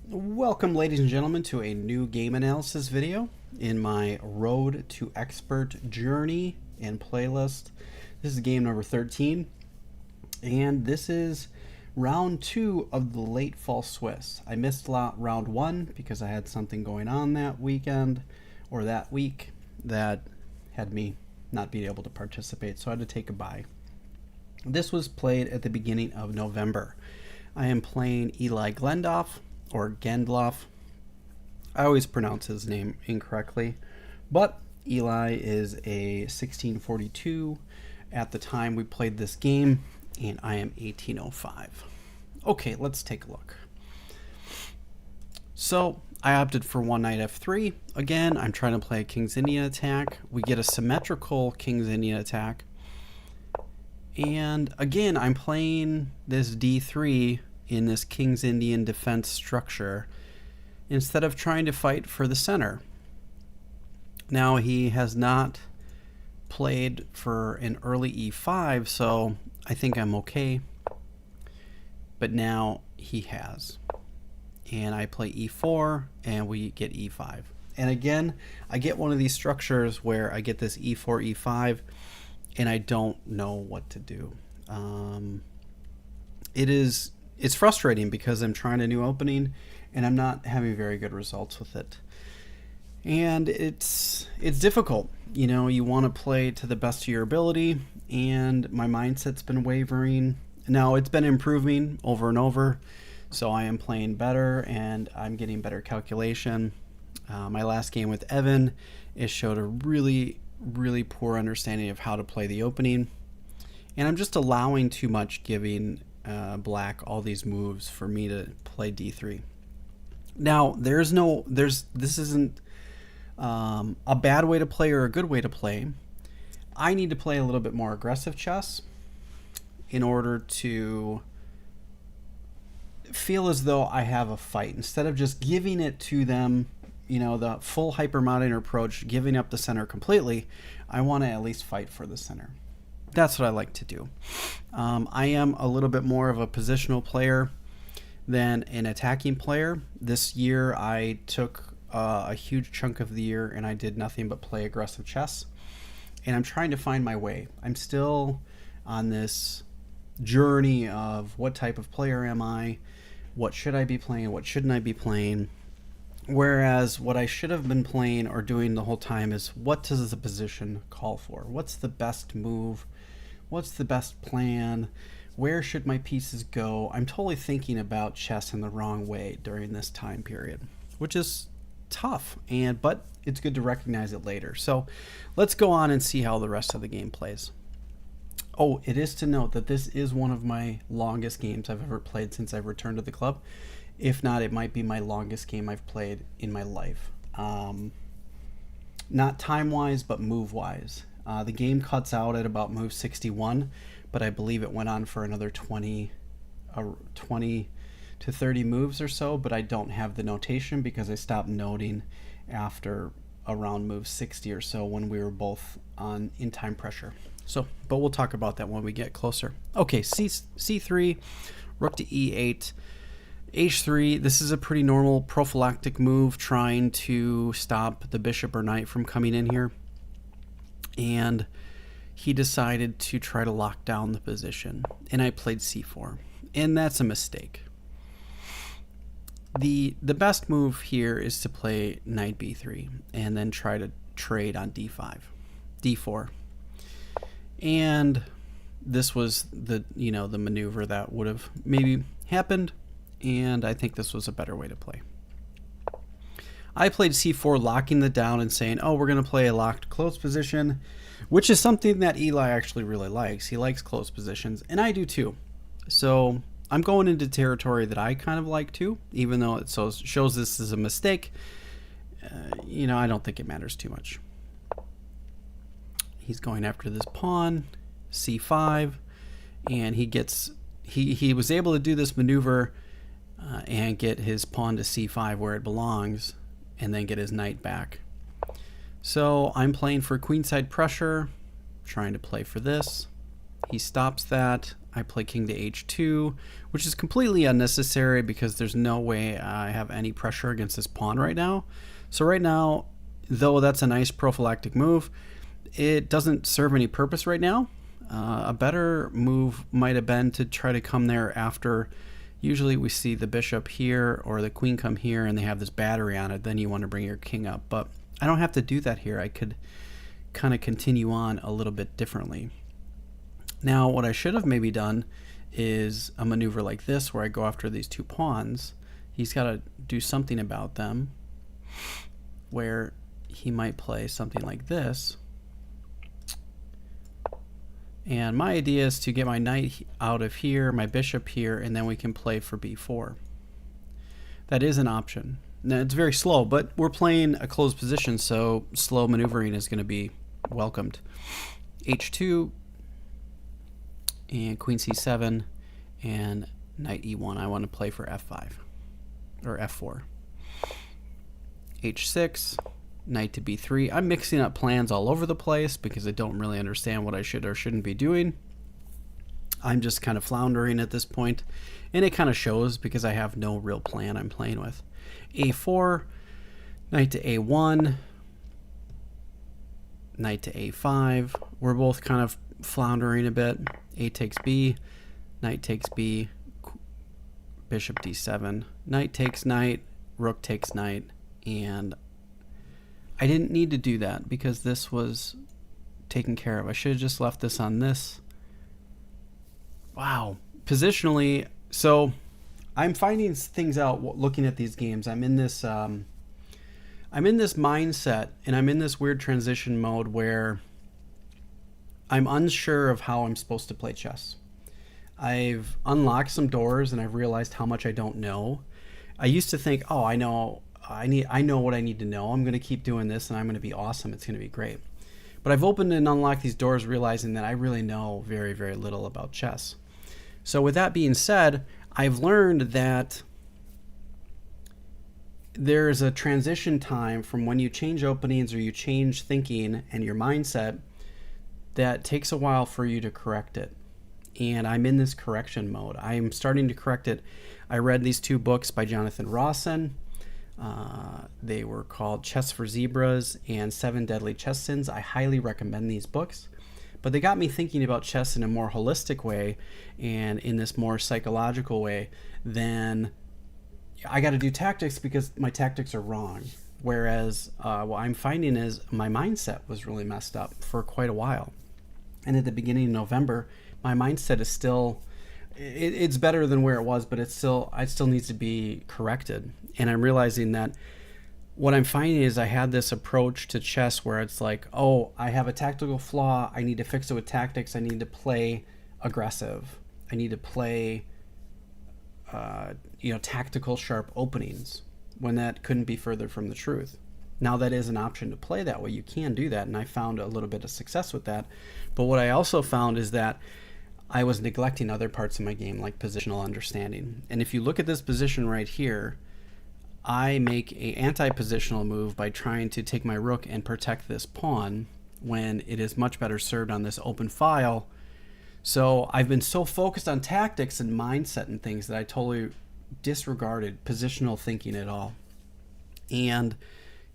Welcome, ladies and gentlemen, to a new game analysis video in my Road to Expert journey and playlist. This is game number 13, and this is round 2 of the late fall Swiss. I missed round 1 because I had something going on that weekend or that week that had me not be able to participate, so I had to take a bye. This was played at the beginning of November. I am playing Eli Glendoff, or Gendloff. I always pronounce his name incorrectly, but Eli is a 1642 at the time we played this game, and I am 1805. Okay, let's take a look. So I opted for one knight f3. Again, I'm trying to play a King's Indian attack. We get a symmetrical King's Indian attack. And again, I'm playing this d3 in this King's Indian defense structure instead of trying to fight for the center. Now, he has not played for an early e5, so I think I'm okay. But now he has. And I play e4, and we get e5. And again, I get one of these structures where I get this e4, e5, and I don't know what to do. It's frustrating because I'm trying a new opening and I'm not having very good results with it. And it's difficult. You know, you want to play to the best of your ability, and my mindset's been wavering. Now, it's been improving over and over, so I am playing better and I'm getting better calculation. My last game with Evan, it showed a really poor understanding of how to play the opening, and I'm just allowing too much, giving black all these moves for me to play d3. Now, this isn't a bad way to play or a good way to play. I need to play a little bit more aggressive chess in order to feel as though I have a fight, instead of just giving it to them, you know, the full hypermodern approach, giving up the center completely. I want to at least fight for the center. That's what I like to do. I am a little bit more of a positional player than an attacking player. This year I took a huge chunk of the year and I did nothing but play aggressive chess. And I'm trying to find my way. I'm still on this journey of what type of player am I? What should I be playing? What shouldn't I be playing? Whereas what I should have been playing or doing the whole time is, what does the position call for? What's the best move? What's the best plan? Where should my pieces go? I'm totally thinking about chess in the wrong way during this time period, which is tough, but it's good to recognize it later. So let's go on and see how the rest of the game plays. Oh, it is to note that this is one of my longest games I've ever played since I've returned to the club. If not, it might be my longest game I've played in my life. Not time-wise, but move-wise. The game cuts out at about move 61, but I believe it went on for another 20 to 30 moves or so, but I don't have the notation because I stopped noting after around move 60 or so when we were both in time pressure. But we'll talk about that when we get closer. Okay, C3, rook to E8. H3, this is a pretty normal prophylactic move, trying to stop the bishop or knight from coming in here. And he decided to try to lock down the position, and I played C4, and that's a mistake. The best move here is to play knight B3 and then try to trade on D5, D4. And this was the maneuver that would have maybe happened, and I think this was a better way to play. I played C4, locking the down and saying, oh, we're going to play a locked close position, which is something that Eli actually really likes. He likes close positions, and I do too. So I'm going into territory that I kind of like too, even though it shows this is a mistake. I don't think it matters too much. He's going after this pawn, C5, and he was able to do this maneuver and get his pawn to C5 where it belongs, and then get his knight back. So I'm playing for queenside pressure, trying to play for this. He stops that. I play king to h2, which is completely unnecessary because there's no way I have any pressure against this pawn right now. So right now, though that's a nice prophylactic move, it doesn't serve any purpose right now. A better move might have been to try to come there after. Usually we see the bishop here or the queen come here and they have this battery on it. Then you want to bring your king up. But I don't have to do that here. I could kind of continue on a little bit differently. Now, what I should have maybe done is a maneuver like this where I go after these two pawns. He's got to do something about them, where he might play something like this. And my idea is to get my knight out of here, my bishop here, and then we can play for b4. That is an option. Now, it's very slow, but we're playing a closed position, so slow maneuvering is going to be welcomed. h2 and queen c7 and knight e1. I want to play for f5 or f4. h6, knight to b3. I'm mixing up plans all over the place because I don't really understand what I should or shouldn't be doing. I'm just kind of floundering at this point, and it kind of shows because I have no real plan I'm playing with. a4, knight to a1, knight to a5. We're both kind of floundering a bit. A takes b, knight takes b, bishop d7, knight takes knight, rook takes knight, and I didn't need to do that because this was taken care of. I should have just left this on this. Wow. Positionally, so I'm finding things out looking at these games. I'm in this mindset, and I'm in this weird transition mode where I'm unsure of how I'm supposed to play chess. I've unlocked some doors and I've realized how much I don't know. I used to think, oh, I know what I need to know. I'm going to keep doing this and I'm going to be awesome. It's going to be great. But I've opened and unlocked these doors realizing that I really know very, very little about chess. So with that being said, I've learned that there's a transition time from when you change openings or you change thinking and your mindset that takes a while for you to correct it. And I'm in this correction mode. I'm starting to correct it. I read these two books by Jonathan Rawson. They were called Chess for Zebras and 7 Deadly Chess Sins. I highly recommend these books. But they got me thinking about chess in a more holistic way and in this more psychological way than I got to do tactics because my tactics are wrong. Whereas what I'm finding is my mindset was really messed up for quite a while. And at the beginning of November, my mindset is still, it's better than where it was, but it still needs to be corrected. And I'm realizing that what I'm finding is I had this approach to chess where it's like, oh, I have a tactical flaw. I need to fix it with tactics. I need to play aggressive. I need to play, tactical sharp openings, when that couldn't be further from the truth. Now that is an option to play that way. You can do that, and I found a little bit of success with that. But what I also found is that I was neglecting other parts of my game, like positional understanding. And if you look at this position right here, I make an anti-positional move by trying to take my rook and protect this pawn when it is much better served on this open file. So I've been so focused on tactics and mindset and things that I totally disregarded positional thinking at all. And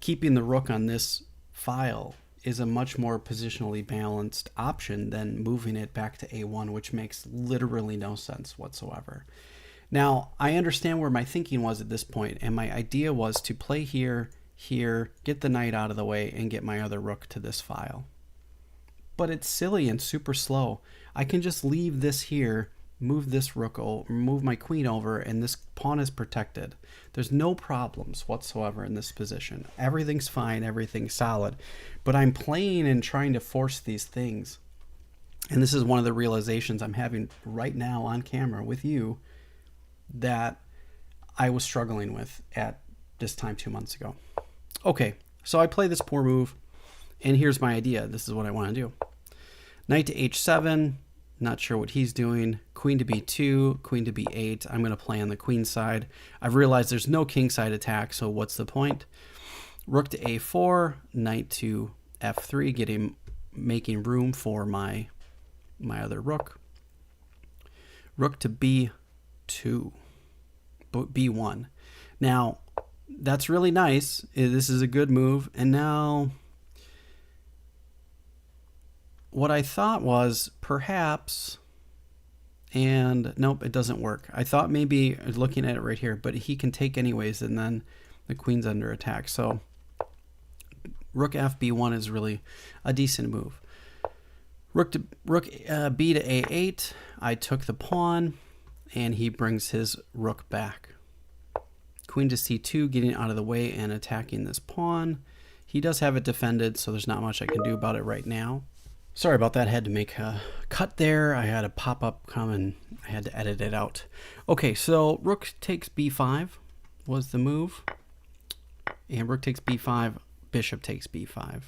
keeping the rook on this file is a much more positionally balanced option than moving it back to a1, which makes literally no sense whatsoever. Now, I understand where my thinking was at this point, and my idea was to play here, get the knight out of the way, and get my other rook to this file. But it's silly and super slow. I can just leave this here, move this rook over, move my queen over, and this pawn is protected. There's no problems whatsoever in this position. Everything's fine, everything's solid. But I'm playing and trying to force these things. And this is one of the realizations I'm having right now on camera with you that I was struggling with at this time 2 months ago. Okay, so I play this poor move, and here's my idea. This is what I want to do. Knight to h7, not sure what he's doing. Queen to b2, queen to b8. I'm going to play on the queen side. I've realized there's no king side attack, so what's the point? Rook to a4, knight to f3, making room for my my other rook. Rook to b2, b1. Now, that's really nice. This is a good move. And now, what I thought was perhaps, and nope, it doesn't work. I thought maybe, looking at it right here, but he can take anyways, and then the queen's under attack. So rook fb1 is really a decent move. Rook b to a8. I took the pawn, and he brings his rook back. Queen to c2, getting out of the way and attacking this pawn. He does have it defended, so there's not much I can do about it right now. Sorry about that. I had to make a cut there. I had a pop-up come and I had to edit it out. Okay, so rook takes b5 was the move. And rook takes b5, bishop takes b5.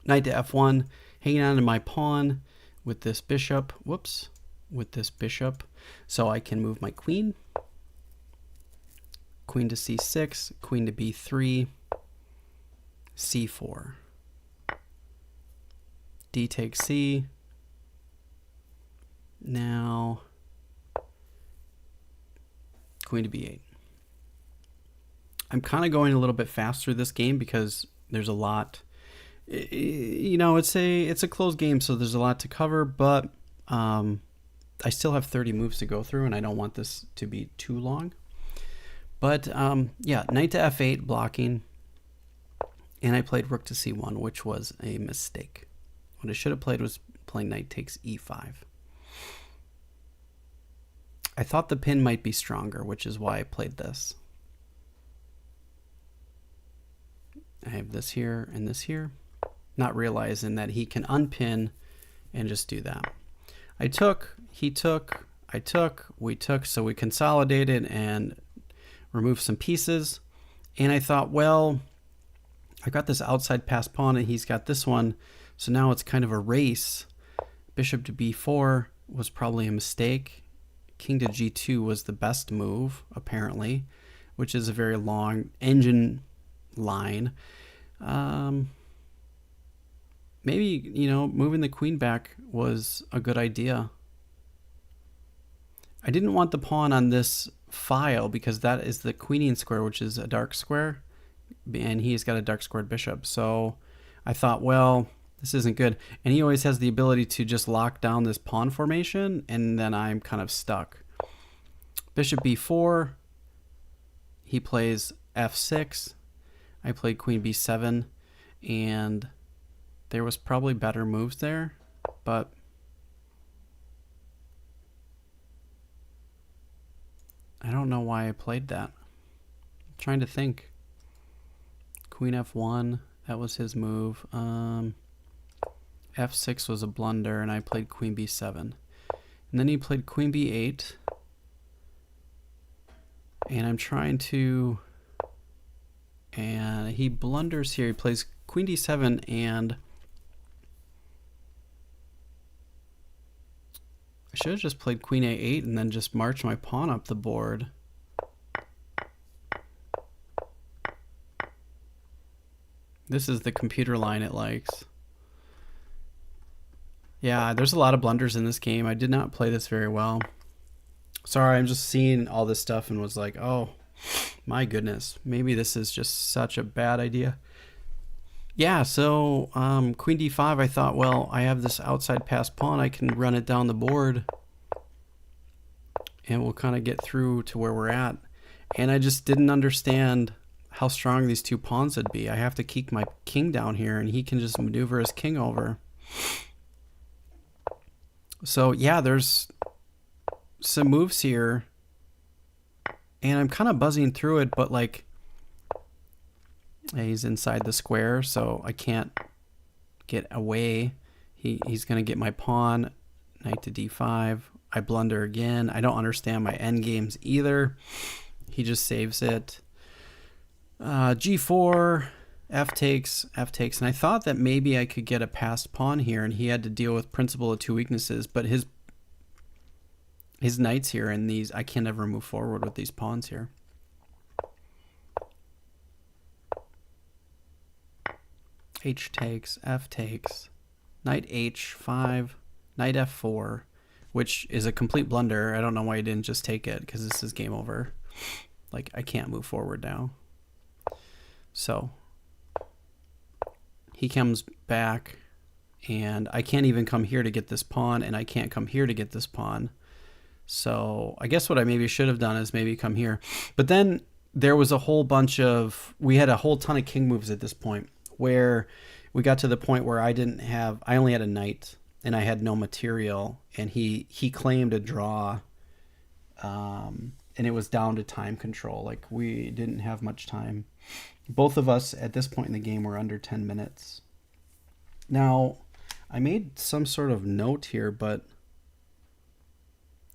Knight to f1, hanging on to my pawn with this bishop. Whoops, with this bishop. So I can move my queen. Queen to c6, queen to b3, c4. D takes c. Now, queen to b8. I'm kind of going a little bit fast through this game because there's a lot. You know, it's a close game, so there's a lot to cover, but I still have 30 moves to go through, and I don't want this to be too long. But yeah, knight to f8 blocking, and I played rook to c1, which was a mistake. What I should have played was playing knight takes e5. I thought the pin might be stronger, which is why I played this. I have this here and this here, not realizing that he can unpin and just do that. I took, he took, I took, we took, so we consolidated and removed some pieces. And I thought, well, I got this outside pass pawn and he's got this one. So now it's kind of a race. Bishop to b4 was probably a mistake. King to g2 was the best move, apparently, which is a very long engine line. Maybe, you know, moving the queen back was a good idea. I didn't want the pawn on this file because that is the queening square, which is a dark square, and he's got a dark squared bishop. So I thought, well, this isn't good. And he always has the ability to just lock down this pawn formation, and then I'm kind of stuck. Bishop b4. He plays f6. I played queen b7, and there was probably better moves there, but I don't know why I played that. I'm trying to think. Queen f1, that was his move. F6 was a blunder, and I played queen b7. And then he played queen b8. And I'm trying to... And he blunders here. He plays queen d7, and I should have just played queen a8 and then just marched my pawn up the board. This is the computer line it likes. Yeah, there's a lot of blunders in this game. I did not play this very well. Sorry, I'm just seeing all this stuff and was like, oh, my goodness. Maybe this is just such a bad idea. Yeah, so queen d5, I thought, well, I have this outside pass pawn. I can run it down the board, and we'll kind of get through to where we're at. And I just didn't understand how strong these two pawns would be. I have to keep my king down here, and he can just maneuver his king over. So yeah, there's some moves here, and I'm kind of buzzing through it, but like, he's inside the square, so I can't get away. He's going to get my pawn. Knight to d5. I blunder again. I don't understand my endgames either. He just saves it. G4, f takes, and I thought that maybe I could get a passed pawn here, and he had to deal with principle of two weaknesses, but his knights here and these, I can never move forward with these pawns here. H takes, f takes, knight h5, knight f4, which is a complete blunder. I don't know why he didn't just take it, because this is game over. Like, I can't move forward now. So he comes back, and I can't even come here to get this pawn, and I can't come here to get this pawn. So I guess what I maybe should have done is maybe come here. But then there was a whole bunch of, we had a whole ton of king moves at this point, where we got to the point where I only had a knight, and I had no material, and he claimed a draw, and it was down to time control. Like, we didn't have much time. Both of us at this point in the game were under 10 minutes. Now, I made some sort of note here, but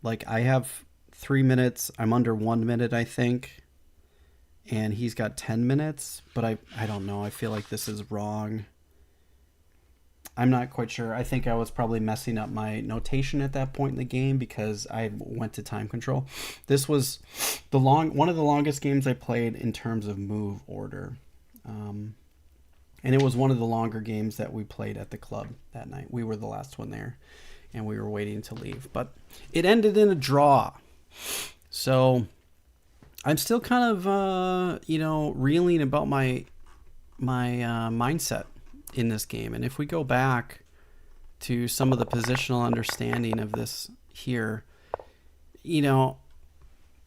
like, I have 3 minutes. I'm under 1 minute, I think. And he's got 10 minutes, but I don't know. I feel like this is wrong. I'm not quite sure. I think I was probably messing up my notation at that point in the game because I went to time control. This was one of the longest games I played in terms of move order. And it was one of the longer games that we played at the club that night. We were the last one there, and we were waiting to leave. But it ended in a draw. So I'm still kind of, reeling about my mindset in this game. And if we go back to some of the positional understanding of this here,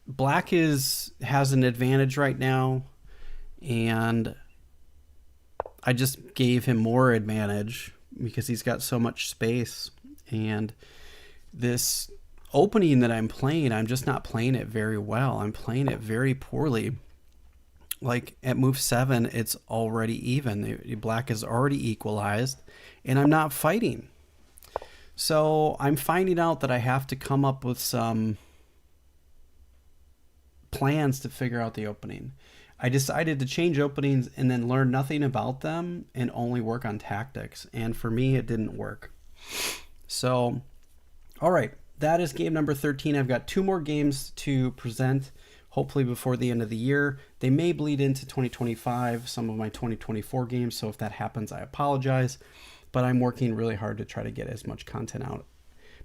black has an advantage right now, and I just gave him more advantage because he's got so much space. And this opening that I'm playing, I'm just not playing it very well. I'm playing it very poorly. Like, at move 7, it's already even. Black is already equalized, and I'm not fighting. So I'm finding out that I have to come up with some plans to figure out the opening. I decided to change openings and then learn nothing about them and only work on tactics. And for me, it didn't work. So, all right, that is game number 13. I've got 2 more games to present, hopefully before the end of the year. They may bleed into 2025, some of my 2024 games. So if that happens, I apologize. But I'm working really hard to try to get as much content out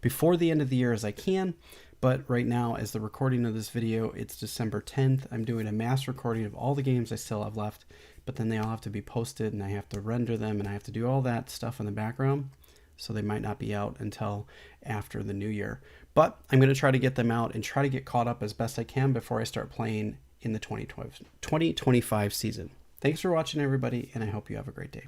before the end of the year as I can. But right now, as the recording of this video, it's December 10th. I'm doing a mass recording of all the games I still have left, but then they all have to be posted, and I have to render them, and I have to do all that stuff in the background. So they might not be out until after the new year. But I'm going to try to get them out and try to get caught up as best I can before I start playing in the 2025 season. Thanks for watching, everybody, and I hope you have a great day.